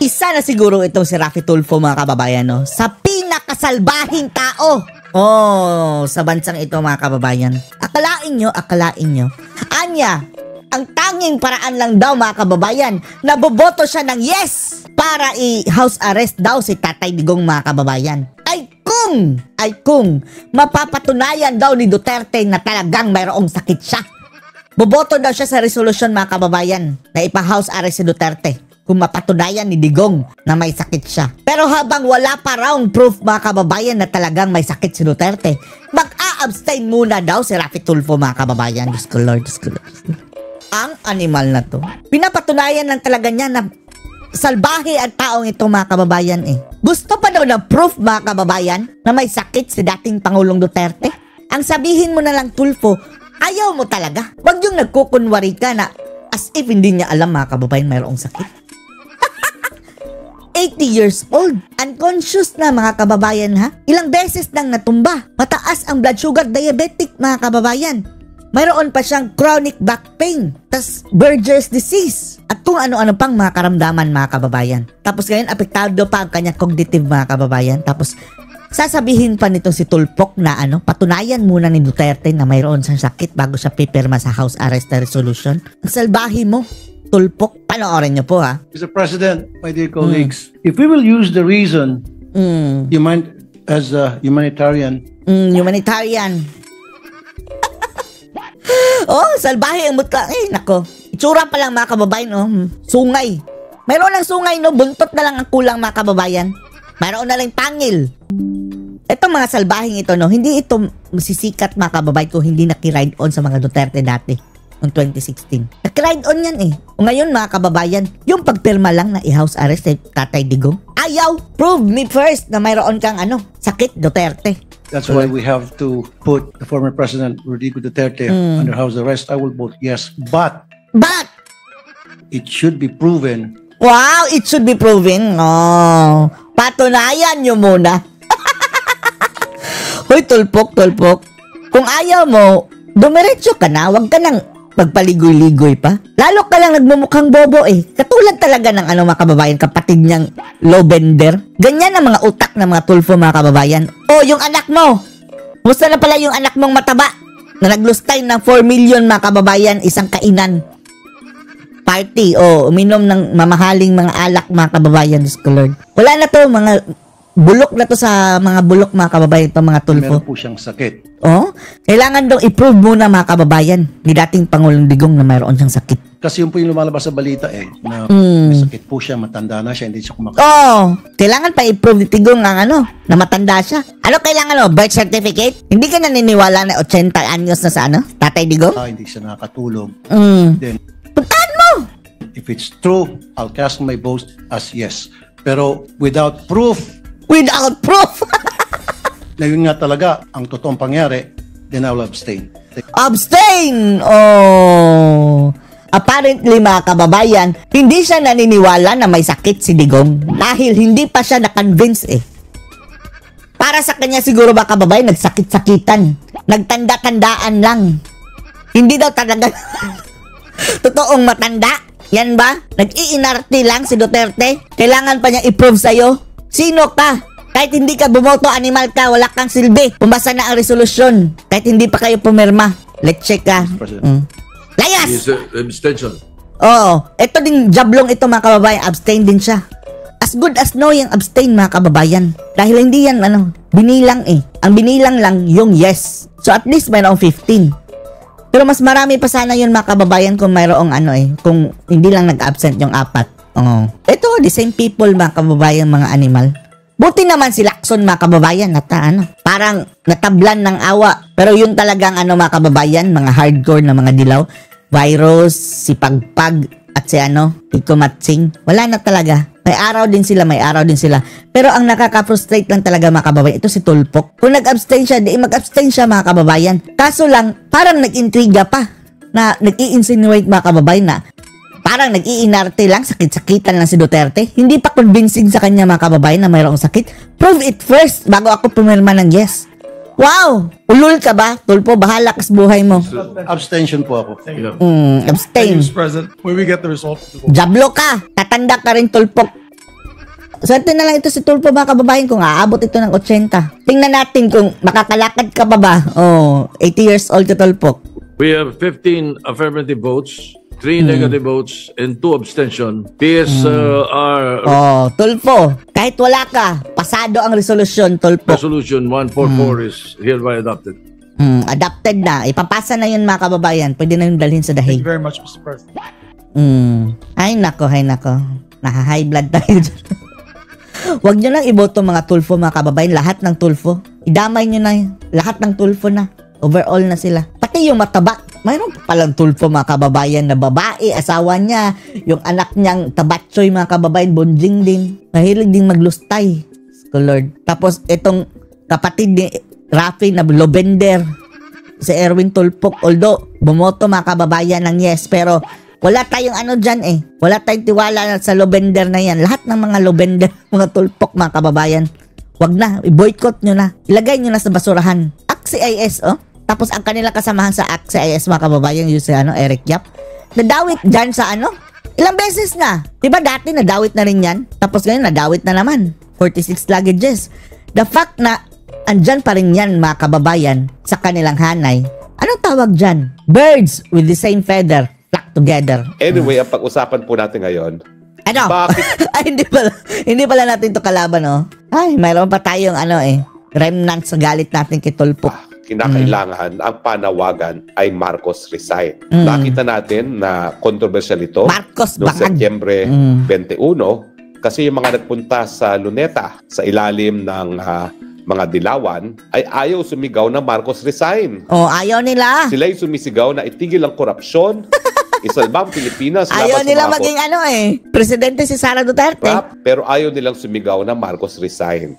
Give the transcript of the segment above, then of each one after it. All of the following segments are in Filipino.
Isa na siguro itong si Raffy Tulfo, mga kababayan, no? Sa pinakasalbahing tao. Oh, sa bansang ito, mga kababayan. Akalain nyo. Anya, ang tanging paraan lang daw, mga kababayan, naboboto siya ng yes para i-house arrest daw si Tatay Digong, mga kababayan. Ay kung mapapatunayan daw ni Duterte na talagang mayroong sakit siya. Boboto daw siya sa resolution, mga kababayan, na ipa-house arrest si Duterte kung mapatunayan ni Digong na may sakit siya. Pero habang wala pa raw proof, mga kababayan, na talagang may sakit si Duterte, mag-a-abstain muna daw si Raffy Tulfo, mga kababayan. Diyos ko Lord. Ang animal na to, pinapatunayan lang talaga niya na salbahe ang taong ito, mga kababayan eh. Gusto pa daw ng proof, mga kababayan, na may sakit si dating Pangulong Duterte? Ang sabihin mo na lang, Tulfo, ayaw mo talaga. Wag yung nagkukunwari ka na as if hindi niya alam, mga kababayan, mayroong sakit. 80 years old. Unconscious na, mga kababayan, ha? Ilang beses nang natumba. Mataas ang blood sugar, diabetic, mga kababayan. Mayroon pa siyang chronic back pain, tas Berger's disease, at kung ano-ano pang mga karamdaman, mga kababayan. Tapos ngayon, apektado pa ang kanyang cognitive, mga kababayan. Tapos sasabihin pa nito si Tulfo na patunayan muna ni Duterte na mayroon siyang sakit bago siya pipirma sa house arrest resolution. Ang salbahe mo, Tulfo. Panoorin niyo po, ha? Mr. President, my dear colleagues, if we will use the reason as a humanitarian. Humanitarian. Oh, salbahe ang mutla. Nako. Itsura pa lang, mga kababayan, oh. Sungay. Mayroon ng sungay, no? Buntot na lang ang kulang, mga kababayan. Mayroon na lang tangil. Itong mga salbahing ito, no? Hindi ito masisikat, mga kababayan, kung hindi nakiride on sa mga Duterte dati. Noong 2016. Nakiride on yan eh. O ngayon, mga kababayan, yung pagpirma lang na i-house arrest si Tatay Digong. Ayaw! Prove me first na mayroon kang sakit, Duterte. That's why we have to put the former President Rodrigo Duterte under house arrest. I will vote yes, but it should be proven. Wow, it should be proven. Oh, patunayan nyo muna. Hoy, Tulfo. Kung ayaw mo, dumiretso ka na. Huwag ka nang magpaligoy-ligoy pa. Lalo ka lang nagmumukhang bobo eh. Katulad talaga ng mga kababayan, kapatid niyang Lobender. Ganyan ang mga utak ng mga Tulfo, mga kababayan. Oh, yung anak mo. Musta na pala yung anak mong mataba na naglustay ng 4 million, mga kababayan, isang kainan. Party, uminom ng mamahaling mga alak, mga kababayan. Diyos ko Lord. Wala na to, mga bulok na to sa mga bulok, mga kababayan, to mga Tulfo. Meron po siyang sakit. Oh, kailangan daw i-prove muna, mga kababayan, ni dating Pangulong Digong na mayroon siyang sakit. Kasi yun po yung lumalabas sa balita na may sakit po siya, matanda na siya, hindi siya kumakain. Oh, kailangan pa i-prove ni Digong ang na matanda siya. Ano kailangan birth certificate? Hindi ka naniniwala na 80 anyos na sa Tatay Digong? Hindi siya nakakatulog. Then, puntaan mo! If it's true, I'll cast my vote as yes. Pero without proof, na yun nga talaga ang totoong pangyari, then I will abstain. Abstain! Oh! Apparently, mga kababayan, hindi siya naniniwala na may sakit si Digong dahil hindi pa siya na-convince eh. Para sa kanya siguro, mga kababayan, nagsakit-sakitan. Nagtanda-tandaan lang. Hindi daw talaga totoong matanda. Yan ba? Nag-iinarte lang si Duterte. Kailangan pa niya i-prove sa'yo. Sino ka? Kahit hindi ka bumoto, animal ka, wala kang silbi. Pumasa na ang resolusyon. Kahit hindi pa kayo pumirma. Let's check ka. Layas! Yes, abstention. Oo. Ito din, jablong ito, mga kababayan. Abstain din siya. As good as no yung abstain, mga kababayan. Dahil hindi yan, binilang eh. Ang binilang lang yung yes. So at least mayroong 15. Pero mas marami pa sana yun, mga kababayan, kung mayroong kung hindi lang nag-absent yung 4. Oo. Ito, the same people, mga kababayan, mga animal. Buti naman si Lacson, mga kababayan, parang natablan ng awa. Pero yun talagang mga kababayan, mga hardcore na mga dilaw, Virus, si Pagpag, at si Pico Matsing, wala na talaga. May araw din sila. Pero ang nakaka-frustrate lang talaga, mga kababayan, ito si Tulfo. Kung nag-abstain siya, mag-abstain siya, mga kababayan. Kaso lang, parang nag-intriga pa, na nag-i-insinuate, mga kababayan, na parang nag-iinarte lang, sakit-sakitan lang si Duterte. Hindi pa convincing sa kanya, mga kababayan, na mayroong sakit. Prove it first bago ako pumirma ng yes. Wow! Ulul ka ba? Tulfo, bahala ka sa buhay mo. Abstention po ako. Abstain. Mr. President, when we get the result. Jablo ka. Tatanda ka rin, Tulfo. Swerte na lang ito si Tulfo mga kababayan kung aabot ito ng 80. Tingnan natin kung makakalakad ka pa ba. 80 years old ka Tulfo. We have 15 affirmative votes, 3 negative votes, and 2 abstention. PSR Tulfo, kahit wala ka, pasado ang resolusyon, Tulfo. Resolution 144 is hereby adopted. Adopted na. Ipapasa na yun mga kababayan. Pwede na yung dalhin sa dahig. Thank you very much, Mr. President. Ay nako. Naha-high blood tayo dyan. Huwag nyo lang iboto mga Tulfo mga kababayan. Lahat ng Tulfo. Idamay nyo na yun. Lahat ng Tulfo na. Overall na sila. Pati yung mataba. Mayroon pa palang Tulfo mga kababayan na babae, asawa niya. Yung anak niyang tabatsoy mga kababayan, bonjing din. Mahilig din maglustay. Lord. Tapos itong kapatid ni Rafi na Lobender. Si Erwin Tulfo. Although, bumoto mga kababayan ng yes. Pero wala tayong dyan eh. Wala tayong tiwala sa Lobender na yan. Lahat ng mga Lobender, mga Tulfo mga kababayan. Wag na. I-boycott nyo na. Ilagay nyo na sa basurahan. ACT-CIS Tapos ang kanilang kasamahan sa ACT-CIS mga kababayan, yung si Eric Yap, nadawit dyan sa ilang beses na. Diba dati nadawit na rin yan? Tapos ngayon nadawit na naman. 46 luggages. The fact na andyan pa rin yan mga kababayan sa kanilang hanay. Anong tawag dyan? Birds with the same feather flock together. Anyway, ang pag-usapan po natin ngayon, bakit? Ay, hindi pala natin to kalaban, Ay, mayroon pa tayong remnant sa galit natin kay Tulfo. Kinakailangan ang panawagan ay Marcos resign. Nakita natin na controversial ito noong Setyembre 21 kasi yung mga nagpunta sa Luneta sa ilalim ng mga dilawan ay ayaw sumigaw na Marcos resign. Ayaw nila. Sila'y sumisigaw na itigil ang korupsyon, isalba ang Pilipinas. Ayaw nila maging presidente si Sara Duterte. Pero ayaw nilang sumigaw na Marcos resign.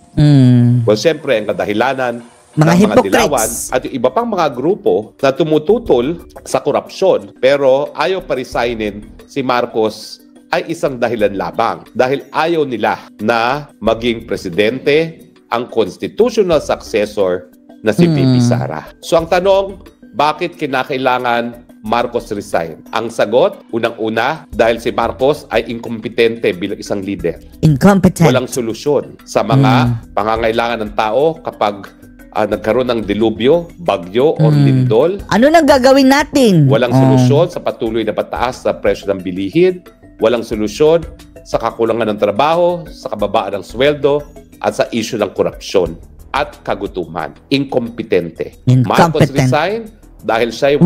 Well, siyempre, ang kadahilanan mga dilawan at yung iba pang mga grupo na tumututol sa korupsyon pero ayaw pa-resignin si Marcos ay isang dahilan labang. Dahil ayaw nila na maging presidente ang constitutional successor na si VP Sara. So ang tanong, bakit kinakailangan Marcos resign? Ang sagot, unang-una, dahil si Marcos ay inkompetente bilang isang leader. Incompetent. Walang solusyon sa mga pangangailangan ng tao kapag nagkaroon ng dilubyo, bagyo, or lindol. Ano nang gagawin natin? Walang solusyon sa patuloy na pataas sa presyo ng bilihin. Walang solusyon sa kakulangan ng trabaho, sa kababaan ng sweldo, at sa issue ng korupsyon at kagutuman. Inkompetente. Marcos resign dahil siya ay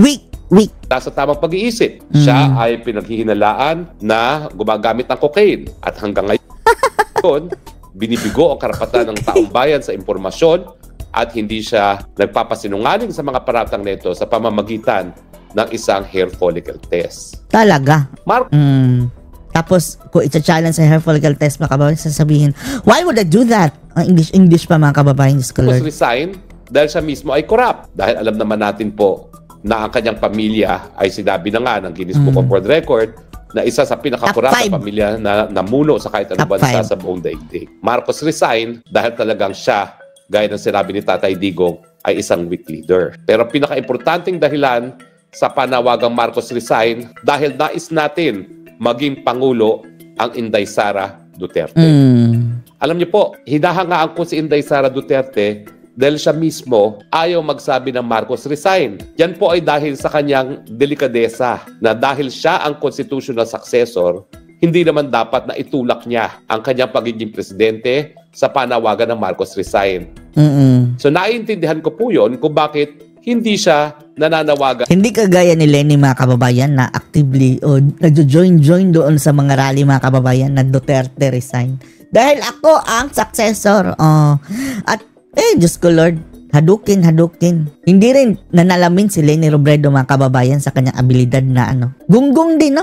weak. Nasa tamang pag-iisip. Siya ay pinaghihinalaan na gumagamit ng cocaine. At hanggang ngayon, binibigo ang karapatan ng taong bayan sa impormasyon at hindi siya nagpapasinungaling sa mga paratang nito sa pamamagitan ng isang hair follicle test. Talaga? Tapos, kung ita-challenge sa hair follicle test, mga kababayan, sasabihin, why would I do that? English pa mga kababayan. Marcos resign dahil siya mismo ay corrupt. Dahil alam naman natin po na ang kanyang pamilya ay sinabi na nga ng Guinness Book of World Record na isa sa pinaka-corrupt na pamilya na namuno sa kahit anong bansa sa buong daigdig. Marcos resign dahil talagang siya, gaya ng sinabi ni Tatay Digong, ay isang weak leader. Pero pinaka-importanting dahilan sa panawagang Marcos resign dahil nais natin maging Pangulo ang Inday Sara Duterte. Alam niyo po, hinahangaan ko si Inday Sara Duterte dahil siya mismo ayaw magsabi ng Marcos resign. Yan po ay dahil sa kanyang delikadesa na dahil siya ang constitutional successor, hindi naman dapat na itulak niya ang kanyang pagiging presidente sa panawagan ng Marcos resign. So naiintindihan ko po yun kung bakit hindi siya nananawagan. Hindi kagaya ni Lenny mga kababayan na actively o nagjo-join doon sa mga rally mga kababayan na Duterte resign. Dahil ako ang successor. At Diyos ko Lord, hadukin. Hindi rin nanalamin si Leni Robredo mga kababayan sa kanyang abilidad na gunggong din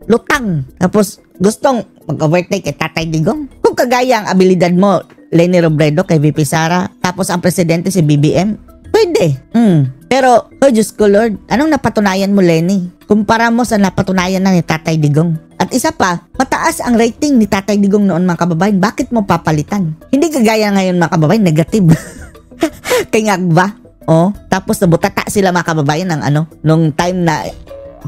lutang. Tapos gustong mag-overtake kay Tatay Digong. Kung kagaya ang abilidad mo, Leni Robredo kay VP Sara, tapos ang presidente si BBM, pwede. Pero, Diyos ko Lord, anong napatunayan mo Lenny? Kumpara mo sa napatunayan na ni Tatay Digong. At isa pa, mataas ang rating ni Tatay Digong noon mga kababayan. Bakit mo papalitan? Hindi kagaya ngayon mga kababayan, negative. Kay Ngagba. Tapos nabutata sila mga kababayan ng nung time na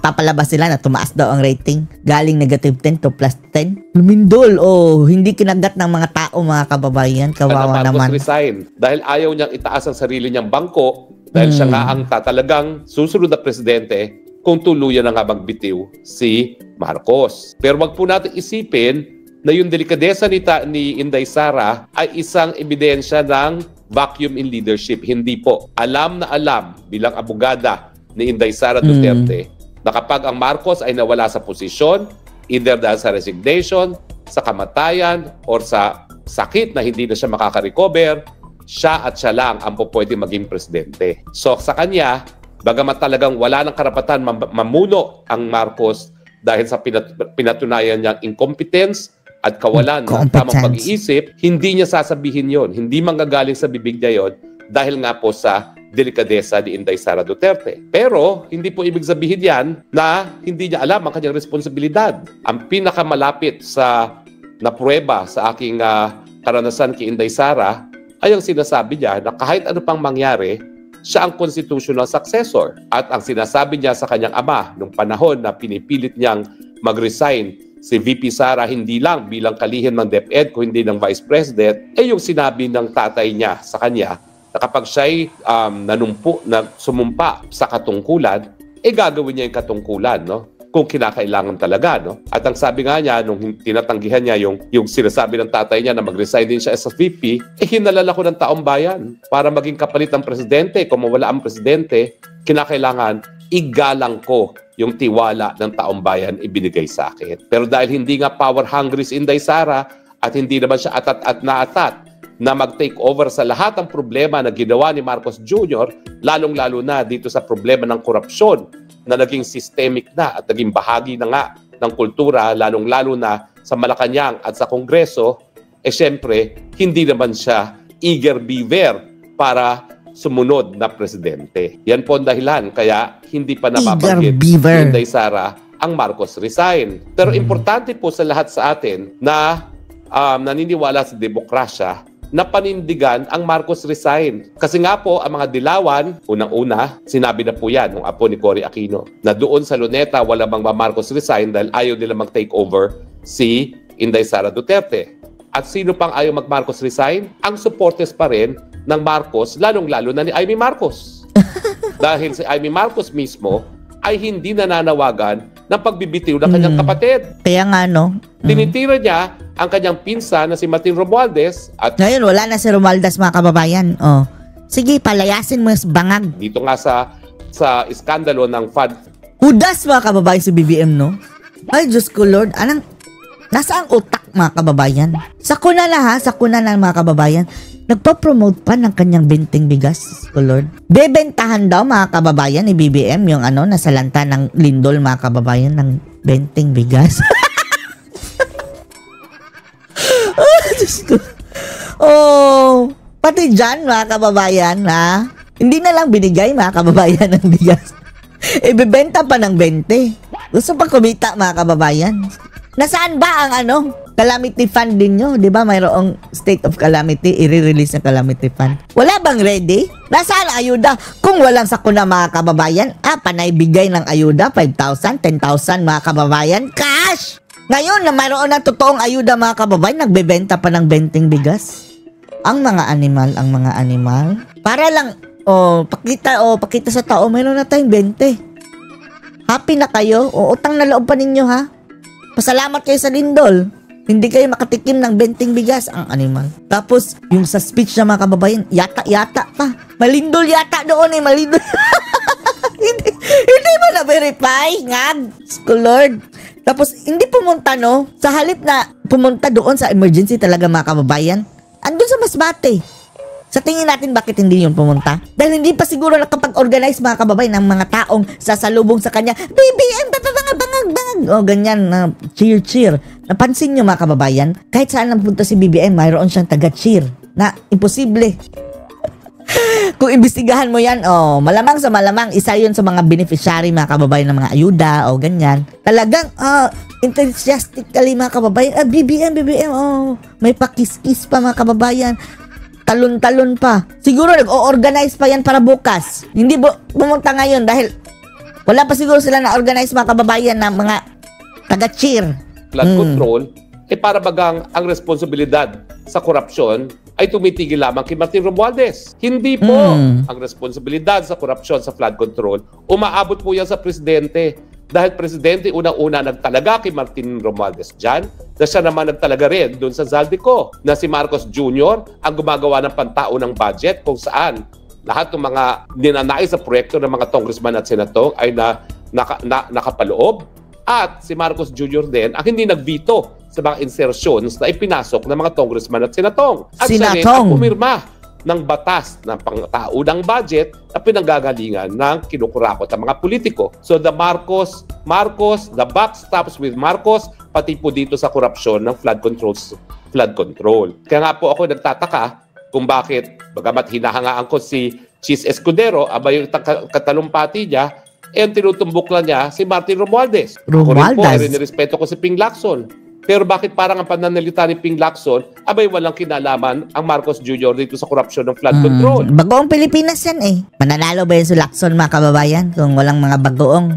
papalabas sila na tumaas daw ang rating. Galing -10 to +10. Lumindol, hindi kinagat ng mga tao, mga kababayan. Kawawa naman. Marcos resign dahil ayaw niyang itaas ang sarili niyang bangko dahil siya nga ang tatalagang susunod na presidente kung tuluyan na nga magbitiw si Marcos. Pero wag po natin isipin na yung delikadesa ni Inday Sara ay isang ebidensya ng vacuum in leadership. Hindi po. Alam na alam bilang abogada ni Inday Sara Duterte na kapag ang Marcos ay nawala sa posisyon, either dahil sa resignation, sa kamatayan, or sa sakit na hindi na siya makaka-recover, siya at siya lang ang pwede maging presidente. So sa kanya, bagamat talagang wala ng karapatan mamuno ang Marcos dahil sa pinatunayan niyang incompetence at kawalan ng tamang pag-iisip, hindi niya sasabihin yon, hindi manggagaling sa bibig niya yon dahil nga po sa delikadesa ni Inday Sara Duterte. Pero hindi po ibig sabihin yan na hindi niya alam ang kanyang responsibilidad. Ang pinakamalapit na pruweba sa aking karanasan kay Inday Sara ay ang sinasabi niya na kahit ano pang mangyari, siya ang constitutional successor. At ang sinasabi niya sa kanyang ama nung panahon na pinipilit niyang mag-resign si VP Sara hindi lang bilang kalihim ng DepEd kundi ng Vice President, ay yung sinabi ng tatay niya sa kanya na kapag siya'y sumumpa sa katungkulan, gagawin niya yung katungkulan, no? Kung kinakailangan talaga, no? At ang sabi nga niya, nung tinatanggihan niya yung sinasabi ng tatay niya na mag-resign din siya as a VP, hinalala ko ng taong bayan para maging kapalit ang presidente. Kung mawala ang presidente, kinakailangan igalang ko yung tiwala ng taong bayan ibinigay sa akin. Pero dahil hindi nga power-hungry si Inday Sara at hindi naman siya atat na mag-take over sa lahat ng problema na ginawa ni Marcos Jr., lalong-lalo na dito sa problema ng korupsyon na naging systemic na at naging bahagi na nga ng kultura, lalong-lalo na sa Malacanang at sa Kongreso, syempre, hindi naman siya eager beaver para sumunod na presidente. Yan po ang dahilan, kaya hindi pa napabanggit ni Inday Sara ang Marcos resign. Pero importante po sa lahat sa atin na naniniwala sa demokrasya na panindigan ang Marcos resign. Kasi nga po, ang mga dilawan, unang-una, sinabi na po yan ng apo ni Cory Aquino, na doon sa Luneta, wala bang Marcos resign dahil ayaw nila mag-take over si Inday Sara Duterte. At sino pang ayaw mag-Marcos resign? Ang supporters pa rin ng Marcos, lalong-lalo na ni Amy Marcos. Dahil si Amy Marcos mismo ay hindi nananawagan ng pagbibitiw ng kanyang kapatid. Kaya nga, no? Tinitira niya ang kanyang pinsan na si Martin Romualdez at ngayon wala na si Romualdez, mga kababayan. Sige, palayasin mo yung bangag. Dito nga sa iskandalo ng FAD. Udas, mga kababayan, si BBM, no? Ay, Diyos ko, Lord. Nasa ang utak, mga kababayan? Sakuna na, mga kababayan. Nagpa-promote pa ng kanyang binting bigas, ko Lord. Bebentahan daw, mga kababayan, ni BBM yung nasalanta ng lindol, mga kababayan, ng binting bigas. Pati dyan, mga kababayan, ha? Hindi na lang binigay, mga kababayan, ng bigas. Ibebenta pa ng 20. Gusto pa kumita, mga kababayan. Nasaan ba ang calamity fund din nyo? Di ba mayroong state of calamity, i-release ng calamity fund? Wala bang ready? Nasaan ang ayuda? Kung walang sakuna, mga kababayan, panay bigay ng ayuda, 5,000, 10,000, mga kababayan, cash! Ngayon na mayroon ng totoong ayuda, mga kababayan, nagbebenta pa ng benting bigas. Ang mga animal. Para lang, pakita sa tao, mayroon na tayong 20. Happy na kayo? Utang na loob pa ninyo, ha? Pasalamat kayo sa lindol. Hindi kayo makatikim ng benting bigas, ang animal. Tapos, yung sa speech na, mga kababayan, yata pa. Malindol yata doon, malindol. Hindi mo na-verify, ngag. Lord. Tapos, hindi pumunta, no? Sa halip na pumunta doon sa emergency talaga, mga kababayan, andun sa Masbate. Sa tingin natin, bakit hindi yun pumunta? Dahil hindi pa siguro nakapag-organize, mga kababayan, ng mga taong sasalubong sa kanya. BBM, bangag. Ganyan, cheer. Napansin nyo, mga kababayan, kahit saan napunta si BBM, mayroon siyang taga-cheer na imposible. Kung imbestigahan mo yan, malamang sa malamang, isa yun sa mga beneficiary, mga kababayan, ng mga ayuda, ganyan. Talagang, enthusiastically, mga kababayan, BBM, may pakis-kis pa, mga kababayan. Talon-talon pa. Siguro nag-o-organize pa yan para bukas. Hindi pumunta ngayon dahil Wala pa siguro sila na-organize mga kababayan na mga taga-cheer. Flood control, para bagang ang responsibilidad sa korupsyon ay tumitigil lamang kay Martin Romualdez. Hindi po ang responsibilidad sa korupsyon sa flood control. Umaabot po yan sa presidente. Dahil presidente, unang-una nagtalaga kay Martin Romualdez dyan, na siya naman nagtalaga rin doon sa Zaldico, na si Marcos Jr. ang gumagawa ng pantaunang budget kung saan lahat ng mga ninanais sa proyekto ng mga congressman at senador ay nakapaloob. At si Marcos Jr. din ang hindi nag-veto sa mga insertions na ipinasok ng mga congressman at senatong. At siya rin ang pumirma ng batas ng pangtaunang budget na pinanggagalingan ng kinukurakot ng mga politiko. So the Marcos, the buck stops with Marcos, pati po dito sa korupsyon ng flood control. Kaya nga po ako nagtataka kung bakit, bagamat hinahangaan ko si Chis Escudero, yung katalumpati niya, ang tinutumbok lang niya si Martin Romualdez. Ako rin po, respeto ko si Ping Lacson. Pero bakit parang ang pananalita ni Ping Lacson, walang kinalaman ang Marcos Jr. dito sa korupsyon ng flood control? Bagoong Pilipinas yan eh. Mananalo ba yun si Lacson mga kababayan kung walang mga bagoong?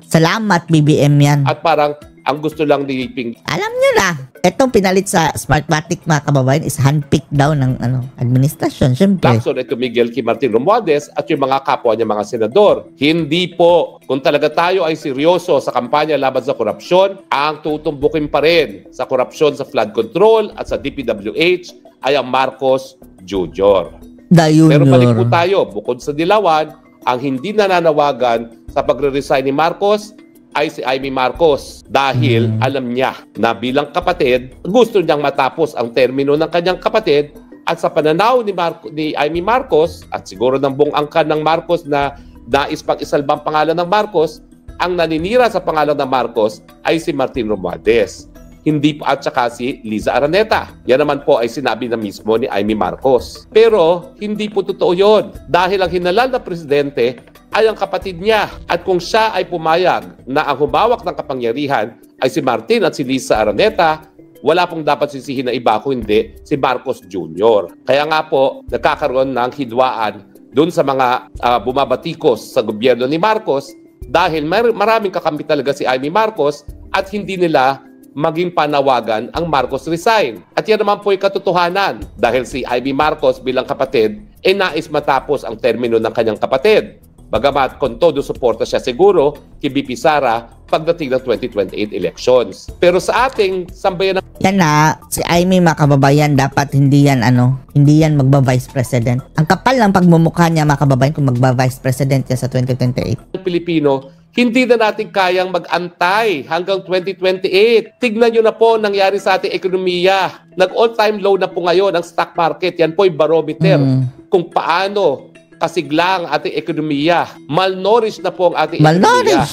Salamat BBM yan. At parang ang gusto lang ni Ping. Alam nyo na, itong pinalit sa Smartmatic mga kababayan is handpicked daw ng administrasyon, syempre. Lacson ay tumigil kay Martin Romualdez at yung mga kapwa niya mga senador. Hindi po. Kung talaga tayo ay seryoso sa kampanya laban sa korupsyon, ang tutumbukin pa rin sa korupsyon sa flood control at sa DPWH ay ang Marcos Jr. Pero balik po tayo, bukod sa dilawan, ang hindi nananawagan sa pagre-resign ni Marcos ay si Amy Marcos dahil alam niya na bilang kapatid, gusto niyang matapos ang termino ng kanyang kapatid at sa pananaw ni Amy Marcos at siguro ng buong angkan ng Marcos na nais pag-isalbang pangalan ng Marcos, ang naninira sa pangalan ng Marcos ay si Martin Romualdez. Hindi po at saka si Liza Araneta. Yan naman po ay sinabi na mismo ni Amy Marcos. Pero hindi po totoo yun dahil ang hinalal na presidente ay ang kapatid niya. At kung siya ay pumayag na ang humawak ng kapangyarihan ay si Martin at si Liza Araneta, wala pong dapat sisihin na iba kung hindi si Marcos Jr. Kaya nga po, nagkakaroon ng hidwaan doon sa mga bumabatikos sa gobyerno ni Marcos dahil maraming kakampi talaga si Amy Marcos at hindi nila maging panawagan ang Marcos resign. At yan naman po ay katotohanan dahil si Amy Marcos bilang kapatid nais matapos ang termino ng kanyang kapatid. Bagamat kung todo suporta siya siguro kay BP Sara pagdating ng 2028 elections. Pero sa ating sambayan ng yan na, si Amy mga kababayan, dapat hindi yan magba-vice president. Ang kapal ng pagmumukha niya mga kababayan kung magba-vice president yan sa 2028. Pilipino, hindi na natin kayang mag-antay hanggang 2028. Tignan nyo na po nangyari sa ating ekonomiya. Nag-all-time low na po ngayon ang stock market. Yan po ay barometer kung paano kasiglang ating ekonomiya. Malnourished na po ang ating ekonomiya.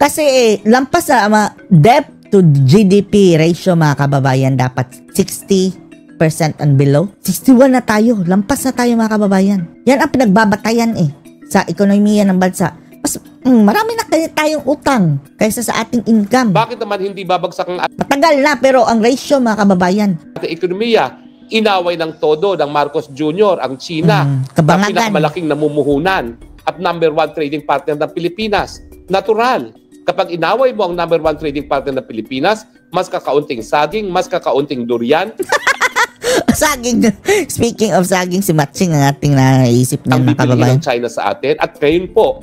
Kasi lampas na debt to GDP ratio mga kababayan dapat 60% and below. 61 na tayo. Lampas na tayo mga kababayan. Yan ang pinagbabatayan sa ekonomiya ng bansa. Mas marami na tayong utang kaysa sa ating income. Bakit naman hindi babagsak ang matagal na pero ang ratio mga kababayan. Ating ekonomiya, inaway ng todo ng Marcos Jr. ang China na pinakamalaking namumuhunan at number 1 trading partner ng Pilipinas. Natural. Kapag inaway mo ang number 1 trading partner ng Pilipinas, mas kakaunting saging, mas kakaunting durian. Saging. Speaking of saging, si Matching ang ating naisip na ang bibili ng China sa atin. At ngayon po,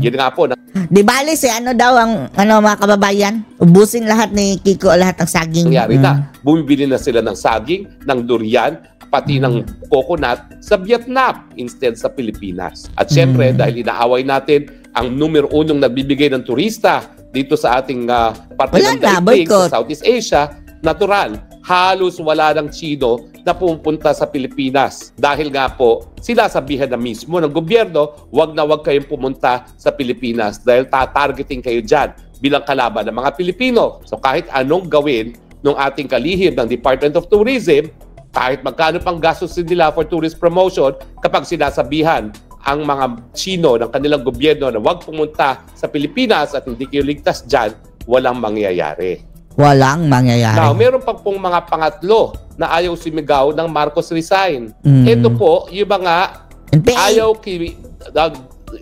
yun nga po. Di bali daw ang mga kababayan? Ubusin lahat ni Kiko lahat ng saging. Nangyari na. Bumibili na sila ng saging, ng durian, pati ng coconut sa Vietnam instead sa Pilipinas. At syempre, dahil inaaway natin ang numero 1 nagbibigay ng turista dito sa ating parte ng daigdig sa Southeast Asia, natural. Halos wala ng Chino na pumunta sa Pilipinas. Dahil nga po, sila sabihan na mismo ng gobyerno, wag na wag kayong pumunta sa Pilipinas dahil tatargeting kayo dyan bilang kalaban ng mga Pilipino. So kahit anong gawin ng ating kalihim ng Department of Tourism, kahit magkano pang gastos nila for tourist promotion, kapag sinasabihan ang mga Chino ng kanilang gobyerno na wag pumunta sa Pilipinas at hindi kayo ligtas dyan, walang mangyayari. Walang mangyayari. Now, meron pa pong mga pangatlo na ayaw sumigaw ng Marcos resign. Ito po, yung mga ayaw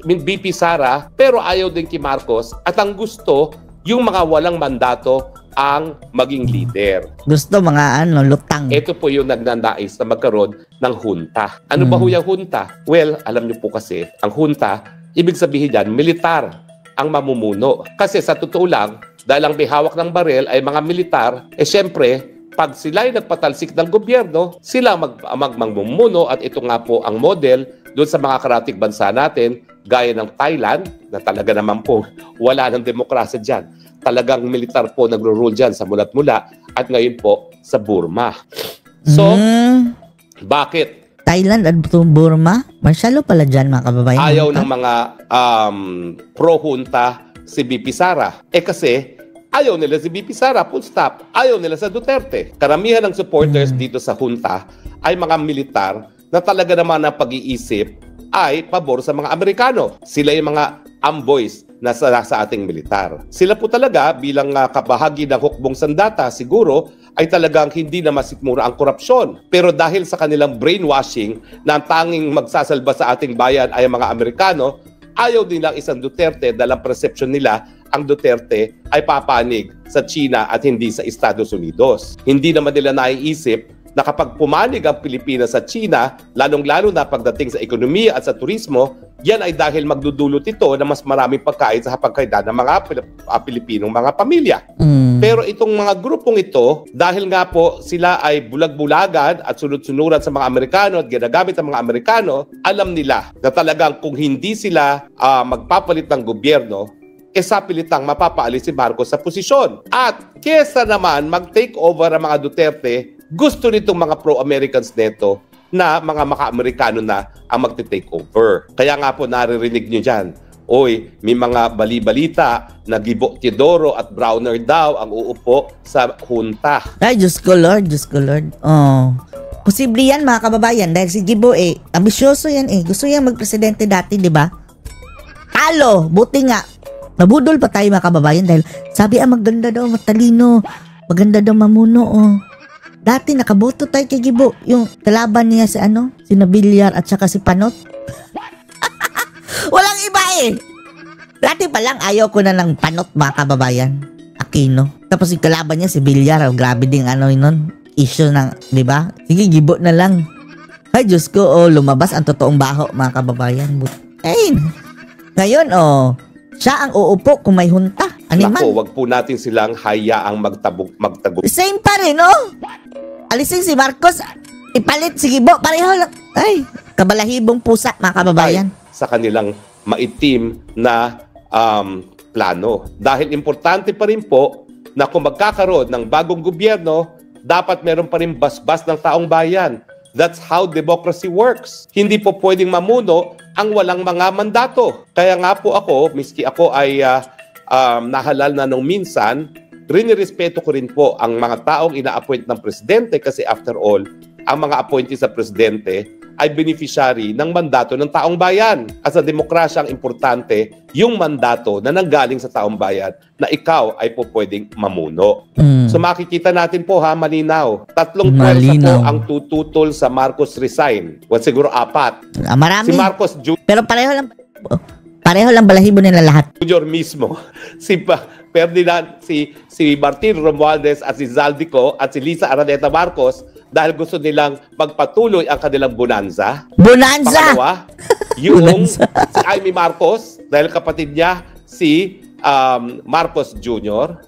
BP Sara, pero ayaw din kay Marcos at ang gusto, yung mga walang mandato ang maging leader. Gusto mga lutang. Ito po yung nagnanais na magkaroon ng junta. Ano ba ho yung junta? Well, alam niyo po kasi, ang junta, ibig sabihin yan, militar ang mamumuno. Kasi sa totoo lang, dahil ang may hawak ng barel ay mga militar, syempre, pag sila ay nagpatalsik ng gobyerno, sila magmumuno at ito nga po ang model doon sa mga karatig bansa natin, gaya ng Thailand, na talaga naman po wala ng demokrasya dyan. Talagang militar po nagro-rule dyan sa mulat mula at ngayon po sa Burma. So, bakit? Thailand at Burma? Marshalo pala dyan mga kababayan. Ayaw ng mga pro-junta si BP Sara. Kasi ayaw nila si BP Sara, full stop. Ayaw nila sa Duterte. Karamihan ng supporters dito sa junta ay mga militar na talaga naman ang pag-iisip ay pabor sa mga Amerikano. Sila yung mga amboys na sa ating militar. Sila po talaga bilang kabahagi ng hukbong sandata siguro ay talagang hindi na masikmura ang korupsyon. Pero dahil sa kanilang brainwashing na ang tanging magsasalba sa ating bayan ay ang mga Amerikano, ayaw nilang isang Duterte dahil ang perception nila ang Duterte ay papanig sa China at hindi sa Estados Unidos. Hindi naman nila naiisip na kapag pumanig ang Pilipinas sa China, lalong-lalo na pagdating sa ekonomiya at sa turismo, yan ay dahil magdudulot ito na mas maraming pagkain sa hapagkainan ng mga Pilipinong mga pamilya. Pero itong mga grupong ito, dahil nga po sila ay bulag-bulagan at sunod-sunuran sa mga Amerikano at ginagamit ng mga Amerikano, alam nila na talagang kung hindi sila magpapalit ng gobyerno, sa pilitang mapapaalis si Marcos sa posisyon. At kesa naman mag-take over ang mga Duterte, gusto nitong mga pro-Americans neto na mga maka-Amerikano na ang magte-take over. Kaya nga po naririnig nyo dyan, oy, may mga bali-balita na Gibo Teodoro at Browner daw ang uupo sa junta. Ay, Diyos ko Lord, Diyos ko Lord. Oh. Posible yan mga kababayan dahil si Gibo ambisyoso yan Gusto yan magpresidente dati, di ba? Talo, buti nga. Nabudol pa tayo mga kababayan dahil sabi maganda daw, matalino, maganda daw mamuno. Dati nakaboto tayo kay Gibo. Yung kalaban niya si si Nabillar at saka si Panot. Walang iba Dati pa lang ayaw ko na ng Panot mga kababayan. Aquino. Tapos yung kalaban niya si Villar. Grabe ding nun. Issue ng, di ba? Sige, Gibo na lang. Ay, Diyos ko, lumabas ang totoong baho mga kababayan. Ngayon, siya ang uupo kung may junta. Nako, wag po natin silang hayaang magtago. Same pa rin, alisin si Marcos, ipalit si Gibo, pareho lang. Ay, kabalahibong pusa, mga kababayan. Sa kanilang maitim na plano. Dahil importante pa rin po na kung magkakaroon ng bagong gobyerno, dapat meron pa rin basbas ng taong bayan. That's how democracy works. Hindi po pwedeng mamuno ang walang mga mandato. Kaya nga po ako, miski ako ay nahalal na nung minsan, rinirespeto ko rin po ang mga taong ina-appoint ng presidente kasi after all, ang mga appointee sa presidente ay beneficiary ng mandato ng taong bayan. At sa demokrasya, ang importante, yung mandato na nanggaling sa taong bayan na ikaw ay po pwedeng mamuno. So makikita natin po malinaw. 3 pwersa po ang tututol sa Marcos resign. Siguro 4. Marami. Si Marcos Jr. Pero pareho lang balahibo nila lahat. Jr. mismo. Si Ferdinand, si Martin Romualdez at si Zaldico at si Lisa Araneta Marcos dahil gusto nilang magpatuloy ang kanilang bonanza. Bonanza! Pangalawa, yung si Amy Marcos dahil kapatid niya si Marcos Jr.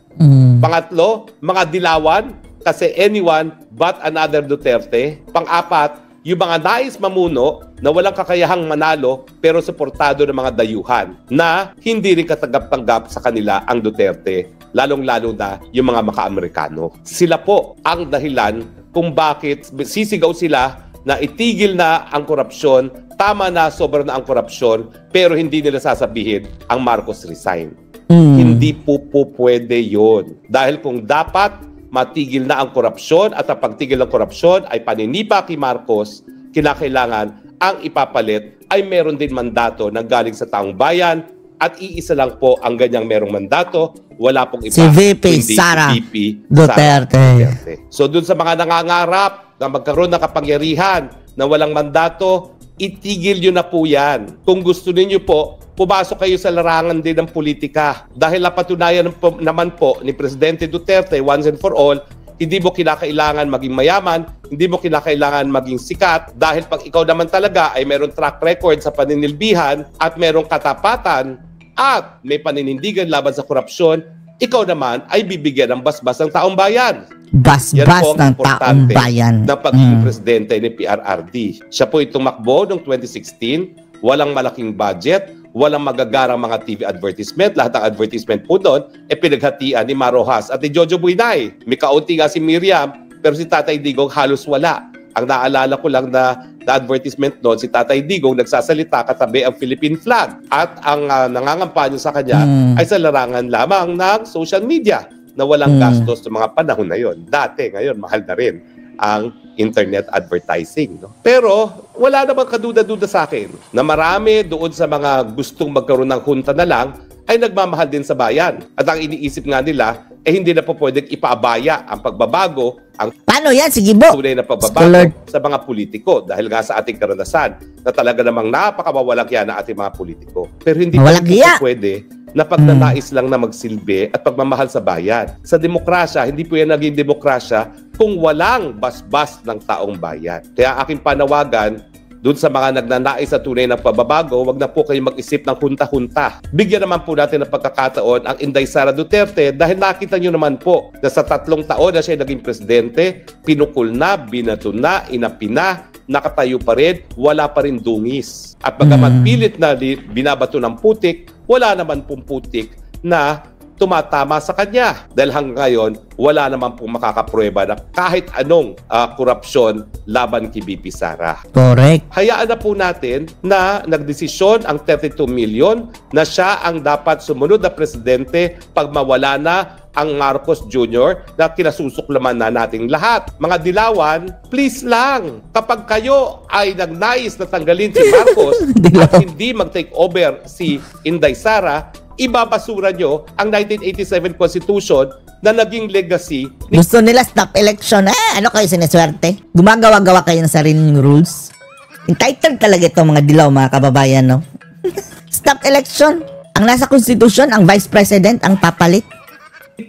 Pangatlo, mga dilawan kasi anyone but another Duterte. Pang-apat, yung mga nais mamuno na walang kakayahang manalo pero suportado ng mga dayuhan na hindi rin katanggap-tanggap sa kanila ang Duterte, lalong-lalo na yung mga maka-Amerikano. Sila po ang dahilan kung bakit sisigaw sila na itigil na ang korupsyon, tama na, sobra na ang korupsyon, pero hindi nila sasabihin ang Marcos resign. Hindi po pwede yun. Dahil kung dapat matigil na ang korupsyon at ang pagtigil ng korupsyon ay paninipa kay Marcos, kinakailangan ang ipapalit ay meron din mandato na galing sa taong bayan at iisa lang po ang ganyang merong mandato. Wala pong iba. Si VP Sara Duterte. So dun sa mga nangangarap na magkaroon ng kapangyarihan na walang mandato, itigil nyo na po yan. Kung gusto niyo po, pumasok kayo sa larangan din ng politika. Dahil napatunayan naman po ni Presidente Duterte once and for all, hindi mo kinakailangan maging mayaman, hindi mo kinakailangan maging sikat, dahil pag ikaw naman talaga ay meron track record sa paninilbihan at merong katapatan at may paninindigan laban sa korupsyon, ikaw naman ay bibigyan ng basbas ng taong bayan. Basbas ng taong bayan. Na pagiging presidente ni PRRD. Siya po itong makbo noong 2016, walang malaking budget, walang magagarang mga TV advertisement. Lahat ng advertisement po doon, pinaghatian ni Marojas at ni Jojo Buynay. May kaunti nga si Miriam, pero si Tatay Digong halos wala. Ang naalala ko lang na advertisement doon, si Tatay Digong nagsasalita katabi ang Philippine flag. At ang nangangampanya sa kanya ay sa larangan lamang ng social media na walang gastos sa mga panahon na yon. Dati, ngayon, mahal na rin ang internet advertising. No? Pero wala namang kaduda-duda sa akin na marami doon sa mga gustong magkaroon ng junta na lang ay nagmamahal din sa bayan. At ang iniisip nga nila, hindi na po pwedeng ipaabaya ang pagbabago, ang paano yan? Sige bo. tunay na pagbabago sa mga politiko. Dahil nga sa ating karanasan na talaga namang napakawawalang yan na ating mga politiko. Pero hindi po pwede na pagnanais lang na magsilbi at pagmamahal sa bayan. Sa demokrasya, hindi po yan naging demokrasya kung walang basbas ng taong bayan. Kaya aking panawagan, doon sa mga nagnanais sa tunay ng pagbabago, wag na po kayo mag-isip ng hunta-hunta. Bigyan naman po natin ng pagkakataon ang Inday Sara Duterte dahil nakita nyo naman po na sa 3 taon na siya naging presidente, pinukul na, binato na, inapina, nakatayo pa rin, wala pa rin dungis. At pagkamat pilit na binabato ng putik, wala naman pong putik na tumatama sa kanya. Dahil hanggang ngayon, wala naman pong makakaprueba na kahit anong korupsyon laban kay BP Sara. Correct. Hayaan na po natin na nagdesisyon ang 32 million na siya ang dapat sumunod na presidente pag mawala na ang Marcos Jr. na kinasusuklaman na nating lahat. Mga dilawan, please lang, kapag kayo ay nagnais na tanggalin si Marcos at hindi mag-take over si Inday Sara, ibabasura nyo ang 1987 Constitution na naging legacy. Gusto nila stop election. Ano kayo sineswerte? Gumagawa-gawa kayo ng sariling rules. Entitled talaga itong mga dilaw, mga kababayan, no? Stop election. Ang nasa Constitution, ang Vice President, ang papalit.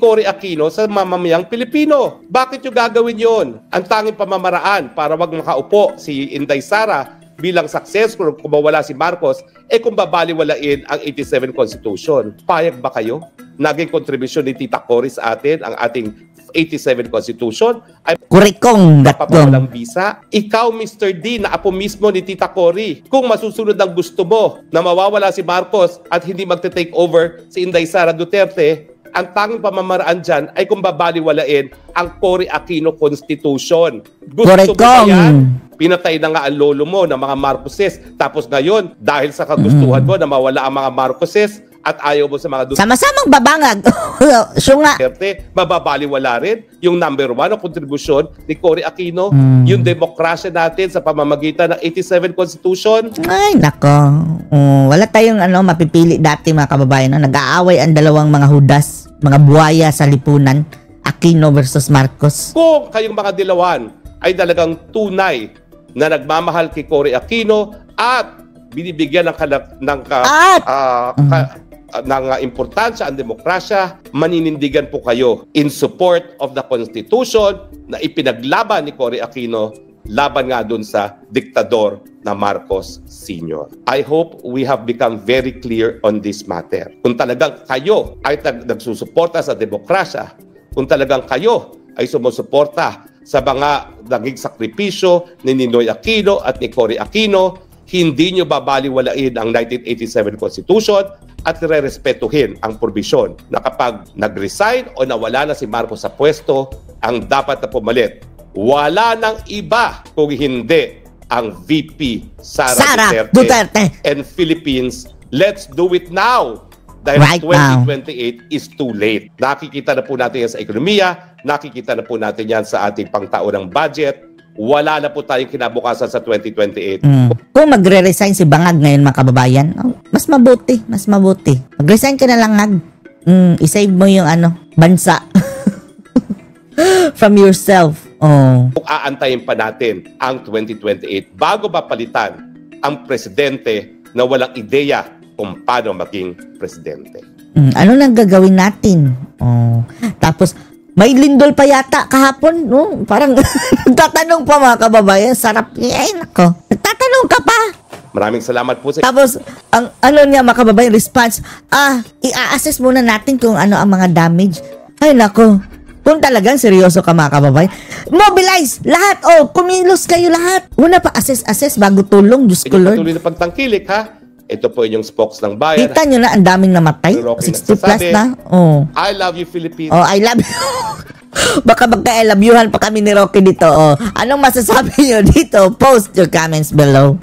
Cory Aquino sa mamamayang Pilipino. Bakit nyo gagawin yon? Ang tanging pamamaraan para wag makaupo si Inday Sara bilang successful kung mawala si Marcos, kung babaliwalain ang 87 Constitution. Payag ba kayo? Naging kontribusyon ni Tita Cory sa atin, ang ating 87 Constitution, ay papawalang visa. Ikaw, Mr. D, na apo mismo ni Tita Cory, kung masusunod ang gusto mo na mawawala si Marcos at hindi magte-take over si Inday Sara Duterte, ang tanging pamamaraan dyan ay kung babaliwalain ang Cory Aquino Constitution. Gusto mo ba yan? Pinatay na nga ang lolo mo ng mga Marcoses. Tapos ngayon, dahil sa kagustuhan mo na mawala ang mga Marcoses at ayaw mo sa mga sama-samang babangag. So nga. Mababaliwala rin yung number 1 na kontribusyon ni Cory Aquino, yung demokrasya natin sa pamamagitan ng 87 Constitution. Ay, nako. Wala tayong mapipili dati, mga kababayan. Nag-aaway ang dalawang mga hudas, mga buhaya sa lipunan, Aquino versus Marcos. Kung kayong mga dilawan ay talagang tunay na nagmamahal kay Cory Aquino at binibigyan ng importansya ang demokrasya, maninindigan po kayo in support of the Constitution na ipinaglaban ni Cory Aquino laban nga dun sa diktador na Marcos Sr. I hope we have become very clear on this matter. Kung talagang kayo ay nagsusuporta sa demokrasya, kung talagang kayo ay sumusuporta sa mga naging sakripisyo ni Ninoy Aquino at ni Cory Aquino, hindi nyo babaliwalain ang 1987 Constitution at re-respetuhin ang probisyon na kapag nag-resign o nawala na si Marcos sa pwesto, ang dapat na pumalit. Wala nang iba kung hindi ang VP Sara Duterte and Philippines. Let's do it now! Dahil 2028 is too late. Nakikita na po natin yan sa ekonomiya, nakikita na po natin yan sa ating pangtaonang budget. Wala na po tayong kinabukasan sa 2028. Kung magre-resign si Bangag ngayon, mga kababayan, mas mabuti. Mag-resign ka na lang, Ngag. I-save mo yung bansa from yourself. Kung aantayin pa natin ang 2028 bago ba palitan ang presidente na walang ideya kung paano maging presidente. Ano nang gagawin natin? Oh. Tapos, may lindol pa yata kahapon. No? Parang nagtatanong pa mga kababayan. Sarap niya. Ay, nako. Nagtatanong ka pa. Maraming salamat po sa... Tapos, ang ano niya mga kababayan, response, i-assess muna natin kung ano ang mga damage. Ay, nako. Kung talagang seryoso ka mga kababayan, mobilize lahat. Kumilos kayo lahat. Una pa, assess bago tulong. Diyos ko, Lord. Patuloy na pagtangkilik, ha? Ito po yung spokes ng bayan. Kita nyo na, ang daming namatay. 60 plus na. Oh. I love you, Philippines. I love you. Baka magka-I love youhan pa kami ni Rocky dito. Anong masasabi nyo dito? Post your comments below.